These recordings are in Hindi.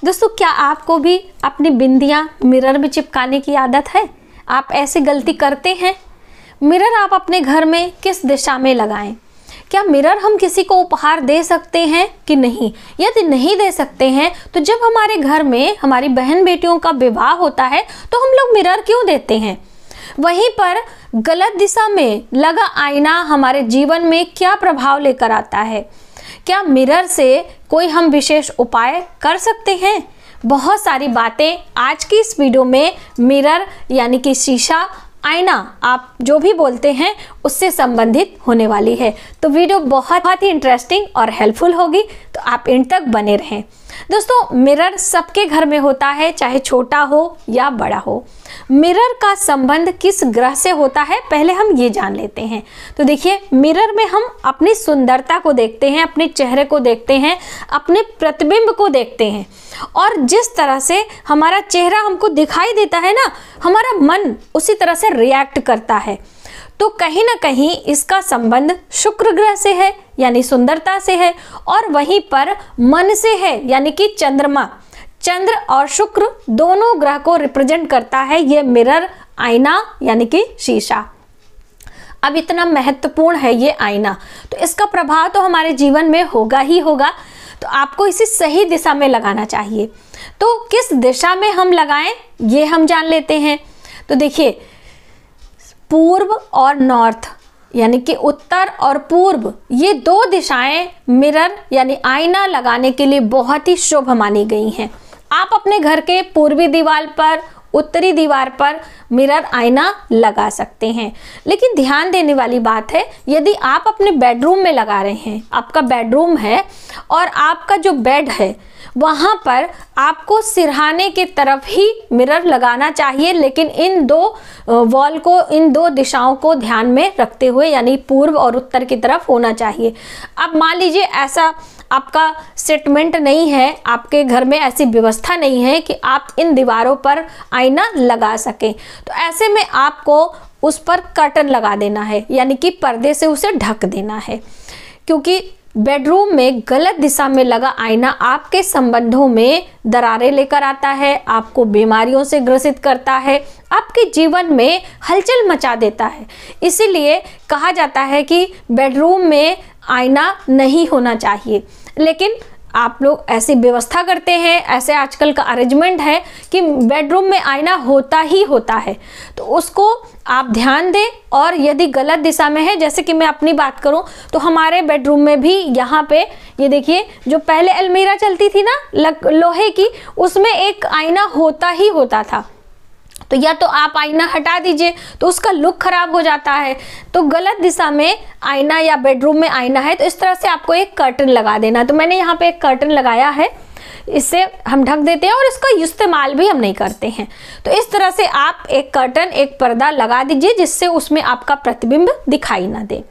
दोस्तों, क्या आपको भी अपनी बिंदियाँ मिरर में चिपकाने की आदत है? आप ऐसी गलती करते हैं? मिरर आप अपने घर में किस दिशा में लगाएं? क्या मिरर हम किसी को उपहार दे सकते हैं कि नहीं? यदि नहीं दे सकते हैं तो जब हमारे घर में हमारी बहन बेटियों का विवाह होता है तो हम लोग मिरर क्यों देते हैं? वहीं पर गलत दिशा में लगा आईना हमारे जीवन में क्या प्रभाव लेकर आता है? क्या मिरर से कोई हम विशेष उपाय कर सकते हैं? बहुत सारी बातें आज की इस वीडियो में मिरर यानी कि शीशा, आईना, आप जो भी बोलते हैं उससे संबंधित होने वाली है। तो वीडियो बहुत ही इंटरेस्टिंग और हेल्पफुल होगी, तो आप इन तक बने रहें। दोस्तों, मिरर सबके घर में होता है, चाहे छोटा हो या बड़ा हो। मिरर का संबंध किस ग्रह से होता है, पहले हम ये जान लेते हैं। तो देखिए, मिरर में हम अपनी सुंदरता को देखते हैं, अपने चेहरे को देखते हैं, अपने प्रतिबिंब को देखते हैं, और जिस तरह से हमारा चेहरा हमको दिखाई देता है ना, हमारा मन उसी तरह से रिएक्ट करता है। तो कहीं ना कहीं इसका संबंध शुक्र ग्रह से है, यानी सुंदरता से है, और वहीं पर मन से है, यानी कि चंद्रमा। चंद्र और शुक्र दोनों ग्रह को रिप्रेजेंट करता है ये मिरर, आईना यानी कि शीशा। अब इतना महत्वपूर्ण है ये आईना, तो इसका प्रभाव तो हमारे जीवन में होगा ही होगा। तो आपको इसे सही दिशा में लगाना चाहिए। तो किस दिशा में हम लगाएं ये हम जान लेते हैं। तो देखिए, पूर्व और नॉर्थ यानी कि उत्तर और पूर्व, ये दो दिशाएं मिरर यानी आईना लगाने के लिए बहुत ही शुभ मानी गई हैं। आप अपने घर के पूर्वी दीवार पर, उत्तरी दीवार पर मिरर आईना लगा सकते हैं। लेकिन ध्यान देने वाली बात है, यदि आप अपने बेडरूम में लगा रहे हैं, आपका बेडरूम है और आपका जो बेड है वहाँ पर आपको सिरहाने की तरफ ही मिरर लगाना चाहिए, लेकिन इन दो वॉल को, इन दो दिशाओं को ध्यान में रखते हुए, यानी पूर्व और उत्तर की तरफ होना चाहिए। अब मान लीजिए ऐसा आपका सेटमेंट नहीं है, आपके घर में ऐसी व्यवस्था नहीं है कि आप इन दीवारों पर आईना लगा सकें, तो ऐसे में आपको उस पर कर्टन लगा देना है, यानी कि पर्दे से उसे ढक देना है। क्योंकि बेडरूम में गलत दिशा में लगा आईना आपके संबंधों में दरारें लेकर आता है, आपको बीमारियों से ग्रसित करता है, आपके जीवन में हलचल मचा देता है। इसीलिए कहा जाता है कि बेडरूम में आईना नहीं होना चाहिए। लेकिन आप लोग ऐसी व्यवस्था करते हैं, ऐसे आजकल का अरेंजमेंट है कि बेडरूम में आईना होता ही होता है, तो उसको आप ध्यान दें। और यदि गलत दिशा में है, जैसे कि मैं अपनी बात करूं तो हमारे बेडरूम में भी यहाँ पे ये देखिए, जो पहले अलमीरा चलती थी ना लोहे की, उसमें एक आईना होता ही होता था। तो या तो आप आईना हटा दीजिए, तो उसका लुक खराब हो जाता है। तो गलत दिशा में आईना या बेडरूम में आईना है तो इस तरह से आपको एक कर्टन लगा देना। तो मैंने यहाँ पे एक कर्टन लगाया है, इससे हम ढक देते हैं और इसका इस्तेमाल भी हम नहीं करते हैं। तो इस तरह से आप एक कर्टन, एक पर्दा लगा दीजिए जिससे उसमें आपका प्रतिबिंब दिखाई ना दे।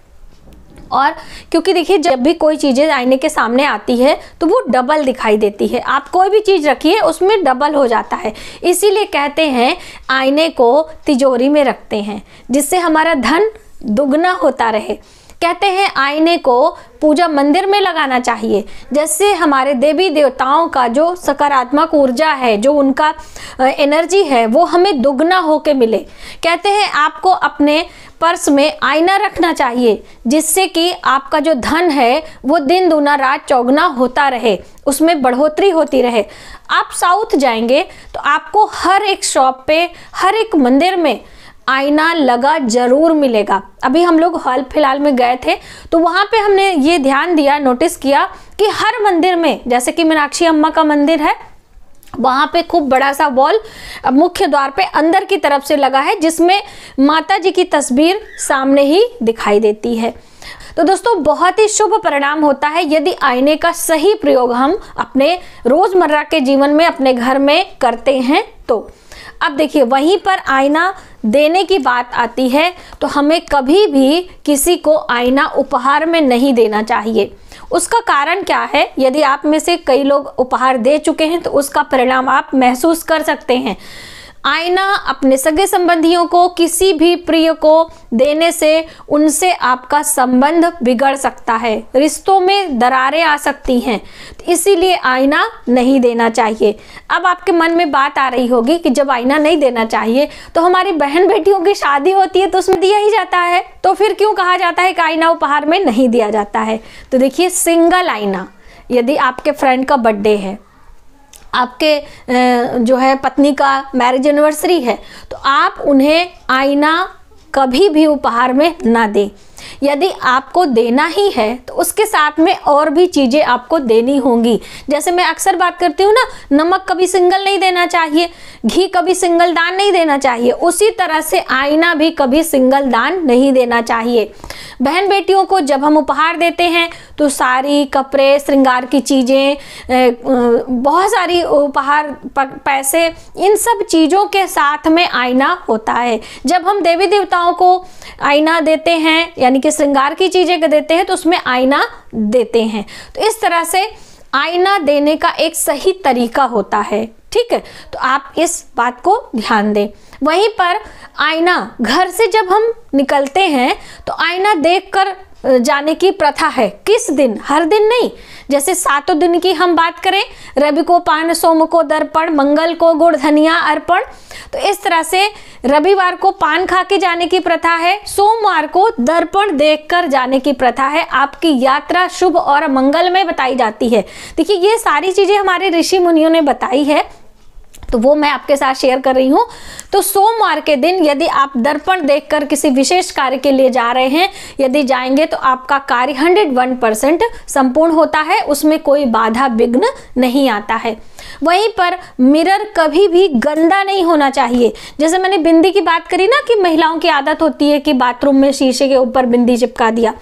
और क्योंकि देखिए, जब भी कोई चीज़ें आईने के सामने आती है तो वो डबल दिखाई देती है। आप कोई भी चीज़ रखिए उसमें डबल हो जाता है। इसीलिए कहते हैं आईने को तिजोरी में रखते हैं, जिससे हमारा धन दुगना होता रहे। कहते हैं आईने को पूजा मंदिर में लगाना चाहिए, जैसे हमारे देवी देवताओं का जो सकारात्मक ऊर्जा है, जो उनका एनर्जी है, वो हमें दुगना होके मिले। कहते हैं आपको अपने पर्स में आईना रखना चाहिए, जिससे कि आपका जो धन है वो दिन दूना रात चौगुना होता रहे, उसमें बढ़ोतरी होती रहे। आप साउथ जाएंगे तो आपको हर एक शॉप पे, हर एक मंदिर में आईना लगा जरूर मिलेगा। अभी हम लोग हाल फिलहाल में गए थे तो वहाँ पे हमने ये ध्यान दिया, नोटिस किया कि हर मंदिर में, जैसे कि मीनाक्षी अम्मा का मंदिर है, वहाँ पे खूब बड़ा सा वॉल मुख्य द्वार पे अंदर की तरफ से लगा है, जिसमें माता जी की तस्वीर सामने ही दिखाई देती है। तो दोस्तों, बहुत ही शुभ परिणाम होता है यदि आईने का सही प्रयोग हम अपने रोजमर्रा के जीवन में, अपने घर में करते हैं तो। अब देखिए, वहीं पर आईना देने की बात आती है तो हमें कभी भी किसी को आईना उपहार में नहीं देना चाहिए। उसका कारण क्या है, यदि आप में से कई लोग उपहार दे चुके हैं तो उसका परिणाम आप महसूस कर सकते हैं। आईना अपने सगे संबंधियों को, किसी भी प्रिय को देने से उनसे आपका संबंध बिगड़ सकता है, रिश्तों में दरारें आ सकती हैं, तो इसीलिए आईना नहीं देना चाहिए। अब आपके मन में बात आ रही होगी कि जब आईना नहीं देना चाहिए तो हमारी बहन बेटियों की शादी होती है तो उसमें दिया ही जाता है, तो फिर क्यों कहा जाता है कि आईना उपहार में नहीं दिया जाता है? तो देखिए, सिंगल आईना, यदि आपके फ्रेंड का बर्थडे है, आपके जो है पत्नी का मैरिज एनिवर्सरी है, तो आप उन्हें आईना कभी भी उपहार में ना दें। यदि आपको देना ही है तो उसके साथ में और भी चीज़ें आपको देनी होंगी। जैसे मैं अक्सर बात करती हूँ ना, नमक कभी सिंगल नहीं देना चाहिए, घी कभी सिंगल दान नहीं देना चाहिए, उसी तरह से आईना भी कभी सिंगल दान नहीं देना चाहिए। बहन बेटियों को जब हम उपहार देते हैं तो साड़ी, कपड़े, श्रृंगार की चीज़ें, बहुत सारी उपहार, पैसे, इन सब चीज़ों के साथ में आईना होता है। जब हम देवी देवताओं को आईना देते हैं, यानी कि श्रृंगार की चीज़ें देते हैं, तो उसमें आईना देते हैं। तो इस तरह से आईना देने का एक सही तरीका होता है, ठीक है? तो आप इस बात को ध्यान दें। वहीं पर आईना, घर से जब हम निकलते हैं तो आईना देखकर जाने की प्रथा है। किस दिन? हर दिन नहीं। जैसे 7 दिन की हम बात करें, रवि को पान, सोम को दर्पण, मंगल को गुड़ धनिया अर्पण, तो इस तरह से रविवार को पान खा के जाने की प्रथा है, सोमवार को दर्पण देखकर जाने की प्रथा है। आपकी यात्रा शुभ और मंगलमय बताई जाती है। देखिए, ये सारी चीजें हमारे ऋषि मुनियों ने बताई है, तो वो मैं आपके साथ शेयर कर रही हूँ। तो सोमवार के दिन यदि आप दर्पण देखकर किसी विशेष कार्य के लिए जा रहे हैं, यदि जाएंगे तो आपका कार्य 101% संपूर्ण होता है, उसमें कोई बाधा विघ्न नहीं आता है। वहीं पर मिरर कभी भी गंदा नहीं होना चाहिए। जैसे मैंने बिंदी की बात करी ना, कि महिलाओं की आदत होती है कि बाथरूम में शीशे के ऊपर बिंदी चिपका दिया,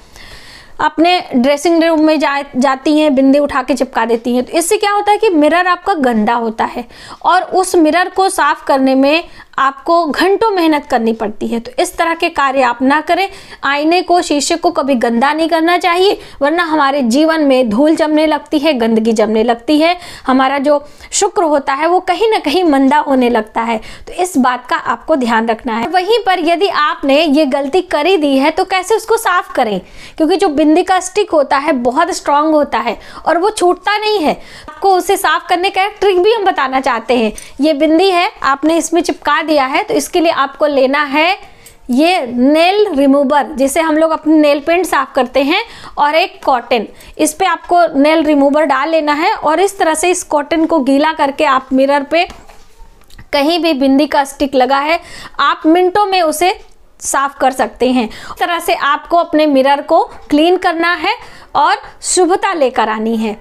अपने ड्रेसिंग रूम में जाती हैं, बिंदी उठा के चिपका देती हैं, तो इससे क्या होता है कि मिरर आपका गंदा होता है और उस मिरर को साफ करने में आपको घंटों मेहनत करनी पड़ती है। तो इस तरह के कार्य आप ना करें। आईने को, शीशे को कभी गंदा नहीं करना चाहिए, वरना हमारे जीवन में धूल जमने लगती है, गंदगी जमने लगती है, हमारा जो शुक्र होता है वो कहीं ना कहीं मंदा होने लगता है। तो इस बात का आपको ध्यान रखना है। वहीं पर यदि आपने ये गलती करी दी है तो कैसे उसको साफ करें, क्योंकि जो बिंदी का स्टिक होता है बहुत स्ट्रांग होता है और वो छूटता नहीं है। आपको उसे साफ करने का एक ट्रिक भी हम बताना चाहते हैं। ये बिंदी है, आपने इसमें चिपका दिया है, तो इसके लिए आपको लेना है ये नेल रिमूवर, जिसे हम लोग अपने नेल पेंट साफ करते हैं, और एक कॉटन, इस पे आपको नेल रिमूवर डाल लेना है और इस तरह से इस कॉटन को गीला करके आप मिरर पे कहीं भी बिंदी का स्टिक लगा है, आप मिनटों में उसे साफ कर सकते हैं। इस तरह से आपको अपने मिरर को क्लीन करना है और शुभता लेकर आनी है।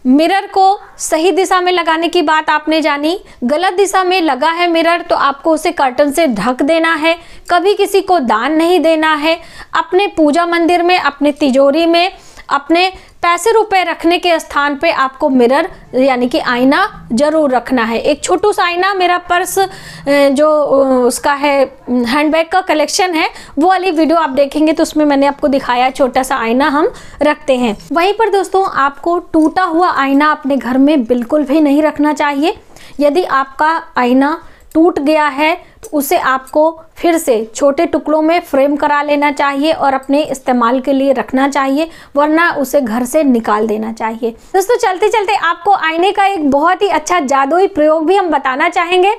मिरर को सही दिशा में लगाने की बात आपने जानी। गलत दिशा में लगा है मिरर तो आपको उसे कर्टन से ढक देना है, कभी किसी को दान नहीं देना है। अपने पूजा मंदिर में, अपने तिजोरी में, अपने पैसे रुपए रखने के स्थान पे आपको मिरर यानी कि आईना जरूर रखना है। एक छोटू सा आईना, मेरा पर्स जो उसका है हैंडबैग का कलेक्शन है, वो वाली वीडियो आप देखेंगे तो उसमें मैंने आपको दिखाया छोटा सा आईना हम रखते हैं। वहीं पर दोस्तों, आपको टूटा हुआ आईना अपने घर में बिल्कुल भी नहीं रखना चाहिए। यदि आपका आईना टूट गया है तो उसे आपको फिर से छोटे टुकड़ों में फ्रेम करा लेना चाहिए और अपने इस्तेमाल के लिए रखना चाहिए, वरना उसे घर से निकाल देना चाहिए। दोस्तों, चलते चलते आपको आईने का एक बहुत ही अच्छा जादुई प्रयोग भी हम बताना चाहेंगे।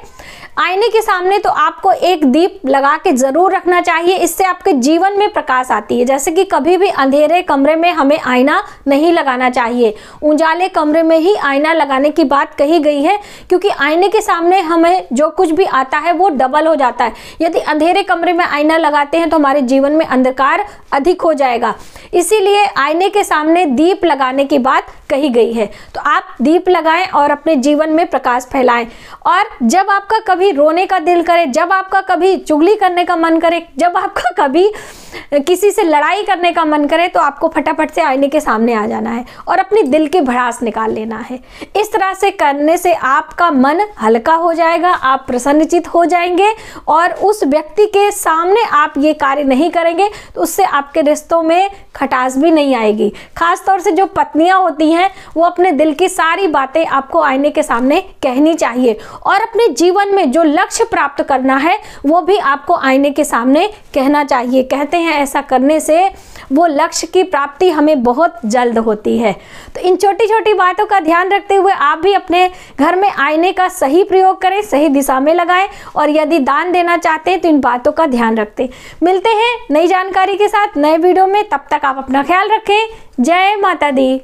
आईने के सामने तो आपको एक दीप लगा के जरूर रखना चाहिए, इससे आपके जीवन में प्रकाश आती है। जैसे कि कभी भी अंधेरे कमरे में हमें आईना नहीं लगाना चाहिए, उजाले कमरे में ही आईना लगाने की बात कही गई है, क्योंकि आईने के सामने हमें जो कुछ भी आता है वो डबल हो जाता है। यदि अंधेरे कमरे में आईना लगाते हैं तो हमारे जीवन में अंधकार अधिक हो जाएगा, इसीलिए आईने के सामने दीप लगाने की बात कही गई है। तो आप दीप लगाएं और अपने जीवन में प्रकाश फैलाएं। और जब आपका कभी रोने का दिल करे, जब आपका कभी चुगली करने का मन करे, जब आपका कभी किसी से लड़ाई करने का मन करे, तो आपको फटाफट से आईने के सामने आ जाना है और अपनी दिल की भड़ास निकाल लेना है। इस तरह से करने से आपका मन हल्का हो जाएगा, आप प्रसन्नचित हो जाएंगे और उस व्यक्ति के सामने आप ये कार्य नहीं करेंगे तो उससे आपके रिश्तों में खटास भी नहीं आएगी। खास तौर से जो पत्नियां होती हैं वो अपने दिल की सारी बातें आपको आईने के सामने कहनी चाहिए, और अपने जीवन में जो लक्ष्य प्राप्त करना है वो भी आपको आईने के सामने कहना चाहिए। कहते हैं ऐसा करने से वो लक्ष्य की प्राप्ति हमें बहुत जल्द होती है। तो इन छोटी छोटी बातों का ध्यान रखते हुए आप भी अपने घर में आईने का सही प्रयोग करें, सही दिशा में लगाएं, और यदि दान देना चाहते हैं तो इन बातों का ध्यान रखते। मिलते हैं नई जानकारी के साथ नए वीडियो में, तब तक आप अपना ख्याल रखें। जय माता दी।